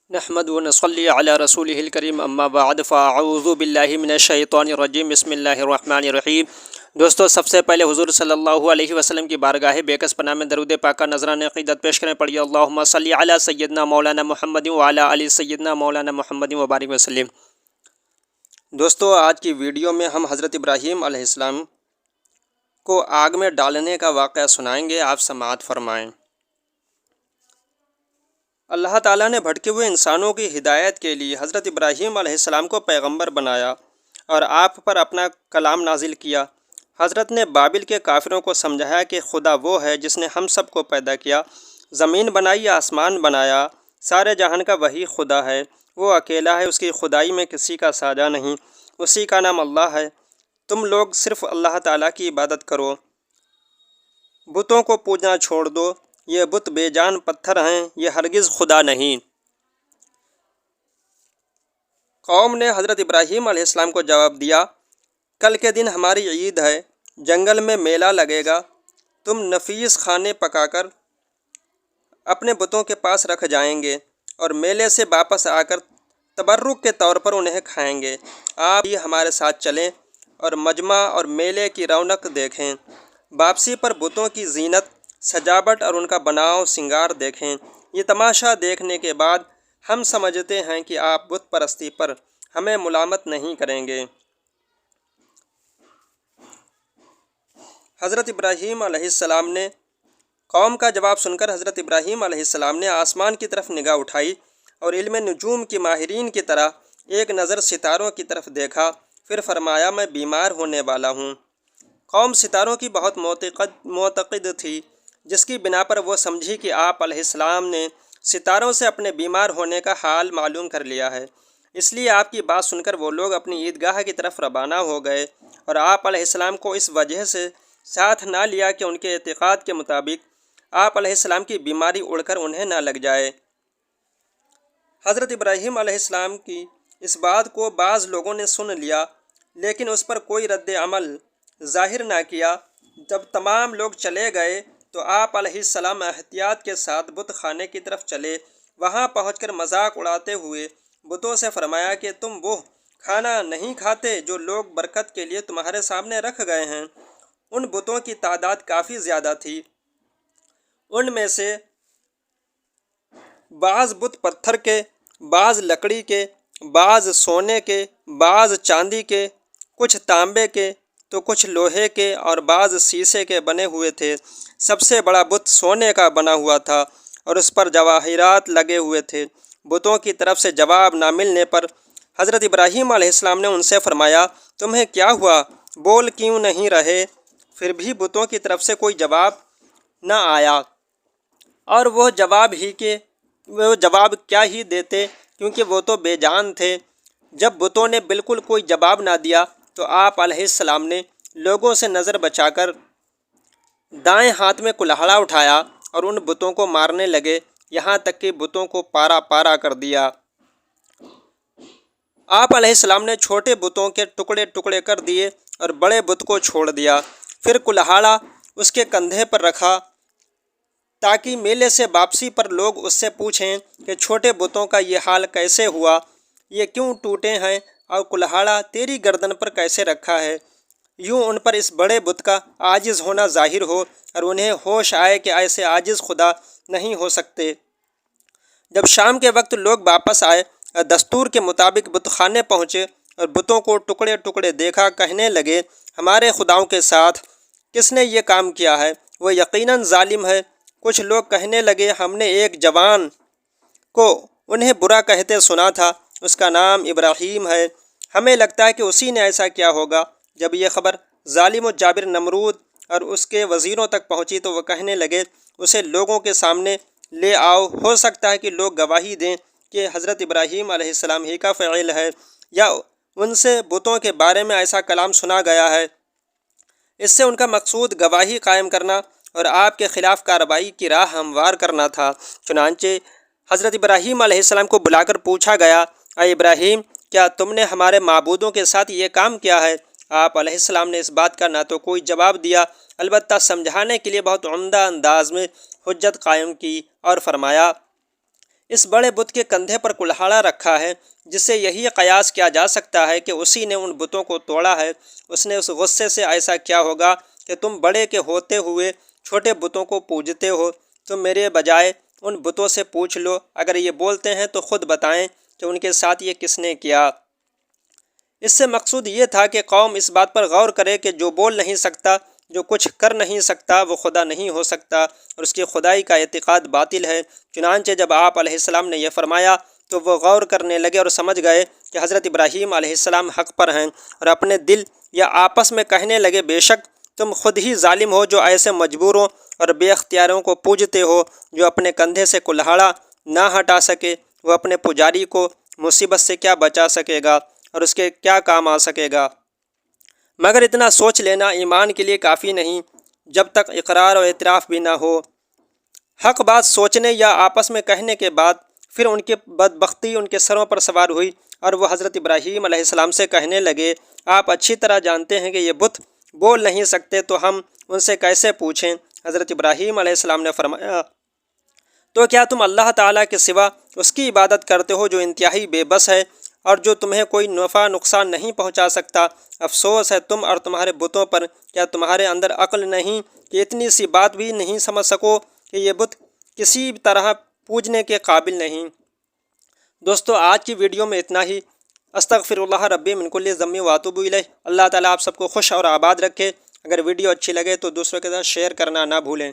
نحمد و نصلی علی رسولہ الکریم اما بعد فاعوذ باللہ من الشیطان الرجیم بسم اللہ الرحمن الرحیم۔ دوستو، سب سے پہلے حضور صلی اللہ علیہ وسلم کی بارگاہ بیکس پناہ میں درود پاک کا نذرانہ عقیدت پیش کریں۔ پڑھیے اللہم صلی علی سیدنا مولانا محمد وعلی آل سیدنا مولانا محمد وبارک وسلم۔ دوستو، آج کی ویڈیو میں ہم حضرت ابراہیم علیہ السلام کو آگ میں ڈالنے کا واقعہ سنائیں گے، آپ سماعت فرمائیں۔ اللہ تعالیٰ نے بھٹکے ہوئے انسانوں کی ہدایت کے لیے حضرت ابراہیم علیہ السلام کو پیغمبر بنایا اور آپ پر اپنا کلام نازل کیا۔ حضرت نے بابل کے کافروں کو سمجھایا کہ خدا وہ ہے جس نے ہم سب کو پیدا کیا، زمین بنائی، آسمان بنایا، سارے جہان کا وہی خدا ہے، وہ اکیلا ہے، اس کی خدائی میں کسی کا ساجا نہیں، اسی کا نام اللہ ہے۔ تم لوگ صرف اللہ تعالیٰ کی عبادت کرو، بتوں کو پوجنا چھوڑ دو، یہ بت بے جان پتھر ہیں، یہ ہرگز خدا نہیں۔ قوم نے حضرت ابراہیم علیہ السلام کو جواب دیا، کل کے دن ہماری عید ہے، جنگل میں میلہ لگے گا، تم نفیس کھانے پکا کر اپنے بتوں کے پاس رکھ جائیں گے اور میلے سے واپس آ کر تبرک کے طور پر انہیں کھائیں گے۔ آپ بھی ہمارے ساتھ چلیں اور مجمع اور میلے کی رونق دیکھیں۔ واپسی پر بتوں کی زینت، سجاوٹ اور ان کا بناؤ سنگار دیکھیں۔ یہ تماشا دیکھنے کے بعد ہم سمجھتے ہیں کہ آپ بت پرستی پر ہمیں ملامت نہیں کریں گے۔ حضرت ابراہیم علیہ السلام نے قوم کا جواب سن کر حضرت ابراہیم علیہ السلام نے آسمان کی طرف نگاہ اٹھائی اور علم نجوم کی ماہرین کی طرح ایک نظر ستاروں کی طرف دیکھا، پھر فرمایا میں بیمار ہونے والا ہوں۔ قوم ستاروں کی بہت معتقد تھی، جس کی بنا پر وہ سمجھی کہ آپ علیہ السلام نے ستاروں سے اپنے بیمار ہونے کا حال معلوم کر لیا ہے، اس لیے آپ کی بات سن کر وہ لوگ اپنی عیدگاہ کی طرف روانہ ہو گئے اور آپ علیہ السلام کو اس وجہ سے ساتھ نہ لیا کہ ان کے اعتقاد کے مطابق آپ علیہ السلام کی بیماری اڑ کر انہیں نہ لگ جائے۔ حضرت ابراہیم علیہ السلام کی اس بات کو بعض لوگوں نے سن لیا، لیکن اس پر کوئی رد عمل ظاہر نہ کیا۔ جب تمام لوگ چلے گئے تو آپ علیہ السلام احتیاط کے ساتھ بت خانے کی طرف چلے۔ وہاں پہنچ کر مذاق اڑاتے ہوئے بتوں سے فرمایا کہ تم وہ کھانا نہیں کھاتے جو لوگ برکت کے لیے تمہارے سامنے رکھ گئے ہیں۔ ان بتوں کی تعداد کافی زیادہ تھی، ان میں سے بعض بت پتھر کے، بعض لکڑی کے، بعض سونے کے، بعض چاندی کے، کچھ تانبے کے تو کچھ لوہے کے اور بعض شیشے کے بنے ہوئے تھے۔ سب سے بڑا بت سونے کا بنا ہوا تھا اور اس پر جواہرات لگے ہوئے تھے۔ بتوں کی طرف سے جواب نہ ملنے پر حضرت ابراہیم علیہ السلام نے ان سے فرمایا، تمہیں کیا ہوا، بول کیوں نہیں رہے؟ پھر بھی بتوں کی طرف سے کوئی جواب نہ آیا اور وہ جواب کیا ہی دیتے، کیونکہ وہ تو بے جان تھے۔ جب بتوں نے بالکل کوئی جواب نہ دیا تو آپ علیہ السلام نے لوگوں سے نظر بچا کر دائیں ہاتھ میں کلہاڑا اٹھایا اور ان بتوں کو مارنے لگے، یہاں تک کہ بتوں کو پارا پارا کر دیا۔ آپ علیہ السلام نے چھوٹے بتوں کے ٹکڑے ٹکڑے کر دیے اور بڑے بت کو چھوڑ دیا، پھر کلہاڑا اس کے کندھے پر رکھا تاکہ میلے سے واپسی پر لوگ اس سے پوچھیں کہ چھوٹے بتوں کا یہ حال کیسے ہوا، یہ کیوں ٹوٹے ہیں اور کلہاڑا تیری گردن پر کیسے رکھا ہے؟ یوں ان پر اس بڑے بت کا عاجز ہونا ظاہر ہو اور انہیں ہوش آئے کہ ایسے عاجز خدا نہیں ہو سکتے۔ جب شام کے وقت لوگ واپس آئے اور دستور کے مطابق بت خانے پہنچے اور بتوں کو ٹکڑے ٹکڑے دیکھا، کہنے لگے ہمارے خداؤں کے ساتھ کس نے یہ کام کیا ہے، وہ یقیناً ظالم ہے۔ کچھ لوگ کہنے لگے ہم نے ایک جوان کو انہیں برا کہتے سنا تھا، اس کا نام ابراہیم ہے، ہمیں لگتا ہے کہ اسی نے ایسا کیا ہوگا۔ جب یہ خبر ظالم و جابر نمرود اور اس کے وزیروں تک پہنچی تو وہ کہنے لگے اسے لوگوں کے سامنے لے آؤ، ہو سکتا ہے کہ لوگ گواہی دیں کہ حضرت ابراہیم علیہ السلام ہی کا فعل ہے یا ان سے بتوں کے بارے میں ایسا کلام سنا گیا ہے۔ اس سے ان کا مقصود گواہی قائم کرنا اور آپ کے خلاف کارروائی کی راہ ہموار کرنا تھا۔ چنانچہ حضرت ابراہیم علیہ السلام کو بلا کر پوچھا گیا، اے ابراہیم، کیا تم نے ہمارے معبودوں کے ساتھ یہ کام کیا ہے؟ آپ علیہ السلام نے اس بات کا نہ تو کوئی جواب دیا، البتہ سمجھانے کے لیے بہت عمدہ انداز میں حجت قائم کی اور فرمایا، اس بڑے بت کے کندھے پر کلہاڑا رکھا ہے، جس سے یہی قیاس کیا جا سکتا ہے کہ اسی نے ان بتوں کو توڑا ہے۔ اس نے اس غصے سے ایسا کیا ہوگا کہ تم بڑے کے ہوتے ہوئے چھوٹے بتوں کو پوجتے ہو؟ تم میرے بجائے ان بتوں سے پوچھ لو، اگر یہ بولتے ہیں تو خود بتائیں کہ ان کے ساتھ یہ کس نے کیا۔ اس سے مقصود یہ تھا کہ قوم اس بات پر غور کرے کہ جو بول نہیں سکتا، جو کچھ کر نہیں سکتا، وہ خدا نہیں ہو سکتا، اور اس کی خدائی کا اعتقاد باطل ہے۔ چنانچہ جب آپ علیہ السلام نے یہ فرمایا تو وہ غور کرنے لگے اور سمجھ گئے کہ حضرت ابراہیم علیہ السلام حق پر ہیں، اور اپنے دل یا آپس میں کہنے لگے، بے شک تم خود ہی ظالم ہو جو ایسے مجبوروں اور بے اختیاروں کو پوجتے ہو۔ جو اپنے کندھے سے کلہاڑا نہ ہٹا سکے، وہ اپنے پجاری کو مصیبت سے کیا بچا سکے گا اور اس کے کیا کام آ سکے گا؟ مگر اتنا سوچ لینا ایمان کے لیے کافی نہیں جب تک اقرار و اعتراف بھی نہ ہو۔ حق بات سوچنے یا آپس میں کہنے کے بعد پھر ان کی بدبختی ان کے سروں پر سوار ہوئی، اور وہ حضرت ابراہیم علیہ السلام سے کہنے لگے، آپ اچھی طرح جانتے ہیں کہ یہ بت بول نہیں سکتے، تو ہم ان سے کیسے پوچھیں؟ حضرت ابراہیم علیہ السلام نے فرمایا، تو کیا تم اللہ تعالیٰ کے سوا اس کی عبادت کرتے ہو جو انتہائی بے بس ہے اور جو تمہیں کوئی نفع نقصان نہیں پہنچا سکتا؟ افسوس ہے تم اور تمہارے بتوں پر، کیا تمہارے اندر عقل نہیں کہ اتنی سی بات بھی نہیں سمجھ سکو کہ یہ بت کسی طرح پوجنے کے قابل نہیں؟ دوستو، آج کی ویڈیو میں اتنا ہی۔ استغفر اللہ ربی من کل ذنب واتوب الیہ۔ اللہ تعالیٰ آپ سب کو خوش اور آباد رکھے۔ اگر ویڈیو اچھی لگے تو دوسروں کے ساتھ شیئر کرنا نہ بھولیں۔